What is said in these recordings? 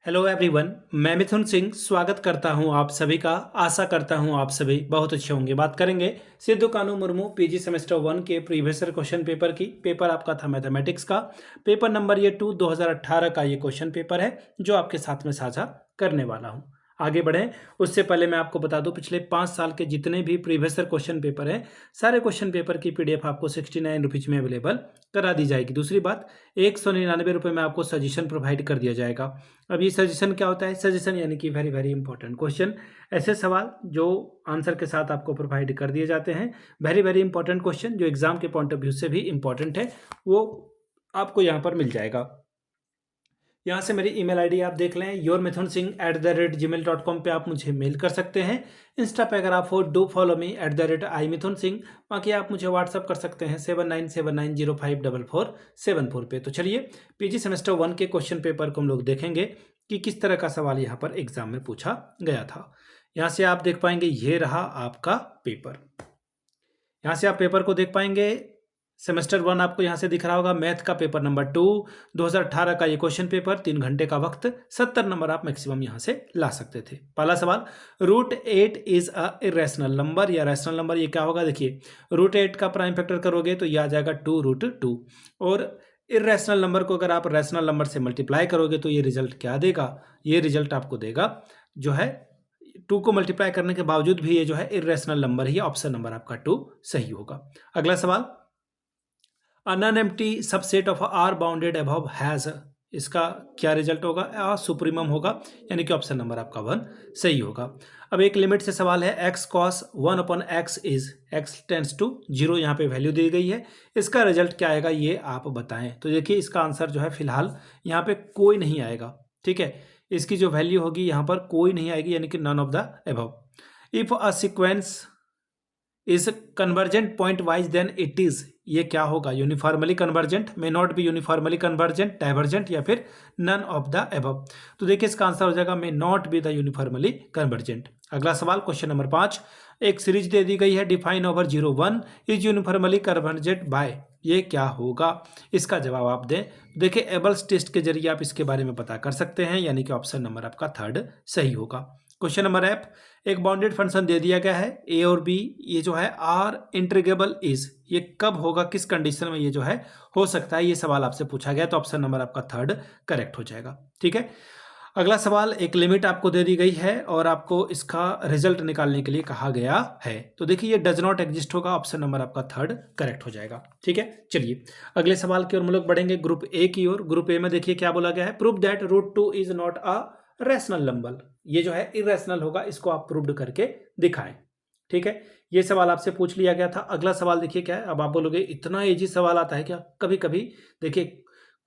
Hello everyone, मैं मिथुन सिंह स्वागत करता हूं आप सभी का। आशा करता हूं आप सभी बहुत अच्छे होंगे। बात करेंगे सिद्धू कानू मुर्मू पीजी सेमेस्टर 1 के प्रीवियस ईयर क्वेश्चन पेपर की। पेपर आपका था मैथमेटिक्स का। पेपर नंबर ये 2018 का ये क्वेश्चन पेपर है जो आपके साथ में साझा करने वाला हूं। आगे बढ़ें उससे पहले मैं आपको बता दूं, पिछले 5 साल के जितने भी प्रीवियस ईयर क्वेश्चन पेपर हैं, सारे क्वेश्चन पेपर की पीडीएफ आपको 69 रुपीज में अवेलेबल करा दी जाएगी। दूसरी बात, 199 रुपये में आपको सजेशन प्रोवाइड कर दिया जाएगा। अब ये सजेशन क्या होता है? सजेशन यानी कि वेरी वेरी इंपॉर्टेंट क्वेश्चन, ऐसे सवाल जो आंसर के साथ आपको प्रोवाइड कर दिए जाते हैं। वेरी वेरी इंपॉर्टेंट क्वेश्चन जो एग्जाम के पॉइंट ऑफ व्यू से भी इंपॉर्टेंट है, वो आपको यहाँ पर मिल जाएगा। यहाँ से मेरी ईमेल आईडी आप देख लें, yourmithunsingh@gmail.com पे आप मुझे मेल कर सकते हैं। इंस्टा पे अगर आप हो डू फॉलो मी @imithunsingh। बाकी आप मुझे व्हाट्सअप कर सकते हैं 7979054474 पे। तो चलिए पीजी सेमेस्टर 1 के क्वेश्चन पेपर को हम लोग देखेंगे कि किस तरह का सवाल यहाँ पर एग्जाम में पूछा गया था। यहाँ से आप देख पाएंगे, ये रहा आपका पेपर। यहाँ से आप पेपर को देख पाएंगे। सेमेस्टर 1 आपको यहाँ से दिख रहा होगा। मैथ का पेपर नंबर 2 2018 का ये क्वेश्चन पेपर, 3 घंटे का वक्त, 70 नंबर आप मैक्सिमम यहाँ से ला सकते थे। पहला सवाल, √8 इज अ इरेशनल नंबर या रैशनल नंबर। ये क्या होगा? देखिए, √8 का प्राइम फैक्टर करोगे तो ये आ जाएगा 2√2, और इरेशनल नंबर को अगर आप रैशनल नंबर से मल्टीप्लाई करोगे तो ये रिजल्ट क्या देगा? ये रिजल्ट आपको देगा जो है 2 को मल्टीप्लाई करने के बावजूद भी ये जो है इरेशनल नंबर ही, ऑप्शन नंबर आपका 2 सही होगा। अगला सवाल, A non-empty subset of R bounded above has, इसका क्या रिजल्ट होगा? सुप्रीमम होगा, यानी कि ऑप्शन नंबर आपका 1 सही होगा। अब एक लिमिट से सवाल है, x cos 1/x is, x tends to 0, यहाँ पे वैल्यू दी गई है। इसका रिजल्ट क्या आएगा ये आप बताएं। तो देखिए इसका आंसर जो है फिलहाल यहाँ पे कोई नहीं आएगा, ठीक है। इसकी जो वैल्यू होगी यहाँ पर कोई नहीं आएगी, यानी कि none of the above. If a sequence is convergent pointwise then it is, ये क्या होगा? Uniformly convergent, may not be uniformly convergent, divergent, या फिर नन ऑफ द अबव। तो देखिए इसका आंसर हो जाएगा मे not be the uniformly convergent. अगला सवाल, क्वेश्चन नंबर 5, एक सीरीज दे दी गई है, define over 0 1 is uniformly convergent by, ये क्या होगा? इसका जवाब आप दें। देखिए एबल्स टेस्ट के जरिए आप इसके बारे में पता कर सकते हैं, यानी कि ऑप्शन नंबर आपका 3 सही होगा। क्वेश्चन नंबर एफ, एक बाउंडेड फंक्शन दे दिया गया है ए और बी, ये जो है आर इंटीग्रेबल इज, ये कब होगा, किस कंडीशन में ये जो है हो सकता है, ये सवाल आपसे पूछा गया। तो ऑप्शन नंबर आपका 3 करेक्ट हो जाएगा, ठीक है। अगला सवाल, एक लिमिट आपको दे दी गई है और आपको इसका रिजल्ट निकालने के लिए कहा गया है। तो देखिए ये डज नॉट एग्जिस्ट होगा, ऑप्शन नंबर आपका 3 करेक्ट हो जाएगा, ठीक है। चलिए अगले सवाल की ओर हम लोग बढ़ेंगे, ग्रुप ए की ओर। ग्रुप ए में देखिए क्या बोला गया है, prove that √2 is not a rational number, ये जो है इरेशनल होगा, इसको आप प्रूव्ड करके दिखाएं, ठीक है। ये सवाल आपसे पूछ लिया गया था। अगला सवाल देखिए क्या है। अब आप बोलोगे इतना इजी सवाल आता है क्या? कभी कभी देखिए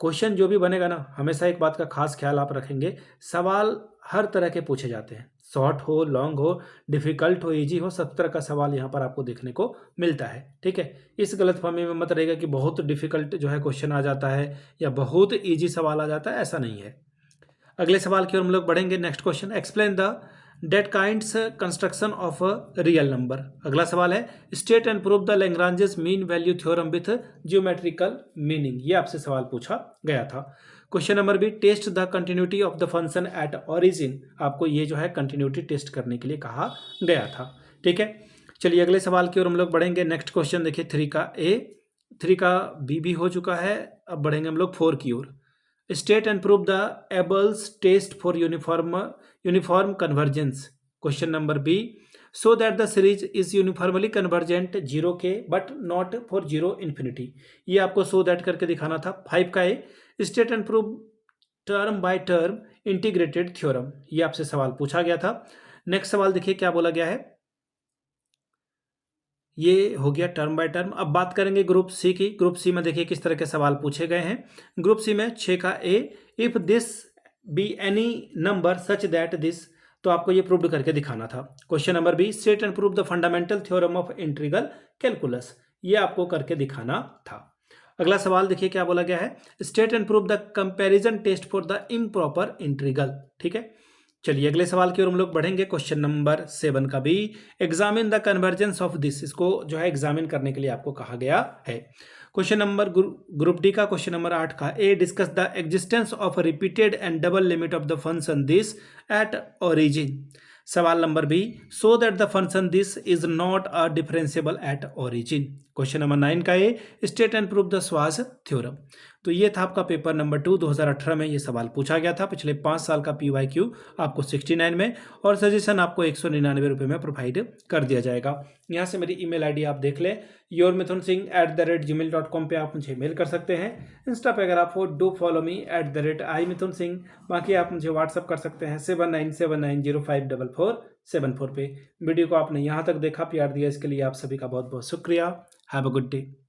क्वेश्चन जो भी बनेगा ना, हमेशा एक बात का खास ख्याल आप रखेंगे, सवाल हर तरह के पूछे जाते हैं, शॉर्ट हो, लॉन्ग हो, डिफिकल्ट हो, इजी हो, सब तरह का सवाल यहाँ पर आपको देखने को मिलता है, ठीक है। इस गलतफहमी में मत रहेगा कि बहुत डिफिकल्ट जो है क्वेश्चन आ जाता है या बहुत ईजी सवाल आ जाता है, ऐसा नहीं है। अगले सवाल की ओर हम लोग बढ़ेंगे। Next question, explain the date kinds construction of a real number. अगला सवाल है, state and prove the Lagrange's mean value theorem with geometrical meaning, ये आपसे सवाल पूछा गया था। Question number B, test the continuity of the function at origin, आपको ये जो है कंटिन्यूटी टेस्ट करने के लिए कहा गया था, ठीक है। चलिए अगले सवाल की ओर हम लोग बढ़ेंगे। नेक्स्ट क्वेश्चन देखिए 3 का ए, 3 का बी भी हो चुका है। अब बढ़ेंगे हम लोग 4 की ओर। State and prove the Abel's test for uniform convergence. Question number B, so that the series is uniformly convergent 0 के बट नॉट फॉर 0 इन्फिनिटी, ये आपको सो दैट करके दिखाना था। 5 का A, state and prove term by term integrated theorem, ये आपसे सवाल पूछा गया था। नेक्स्ट सवाल देखिए क्या बोला गया है, ये हो गया टर्म बाय टर्म। अब बात करेंगे ग्रुप सी की। ग्रुप सी में देखिए किस तरह के सवाल पूछे गए हैं। ग्रुप सी में 6 का A, if this be any number such that this, तो आपको ये प्रूव करके दिखाना था। Question number B, state and prove the fundamental theorem of integral calculus, ये आपको करके दिखाना था। अगला सवाल देखिए क्या बोला गया है, state and prove the comparison test for the improper integral, ठीक है। चलिए अगले सवाल की ओर हम लोग बढ़ेंगे। क्वेश्चन नंबर 7 का B, examine the convergence of this, इसको जो है एग्जामिन करने के लिए आपको कहा गया है। क्वेश्चन नंबर ग्रुप डी का क्वेश्चन नंबर 8 का, A discuss the existence of repeated and double limit of the function this at origin. सवाल number B, so that the function this is not a differentiable at origin. Question number 9 का, A state and prove the स्वास theorem. तो ये था आपका paper number 2 2018 में ये सवाल पूछा गया था। पिछले 5 साल का PYQ आपको 69 में और सजेशन आपको 199 रुपये में प्रोवाइड कर दिया जाएगा। यहाँ से मेरी ईमेल आईडी आप देख लें, yourmithunsingh@gmail.com पे आप मुझे मेल कर सकते हैं। इंस्टा पे अगर आप हो, डू फॉलो मी @imithunsingh। बाकी आप मुझे व्हाट्सअप कर सकते हैं 7979054474 पे। वीडियो को आपने यहाँ तक देखा, प्यार दिया, इसके लिए आप सभी का बहुत बहुत शुक्रिया। Have a good day.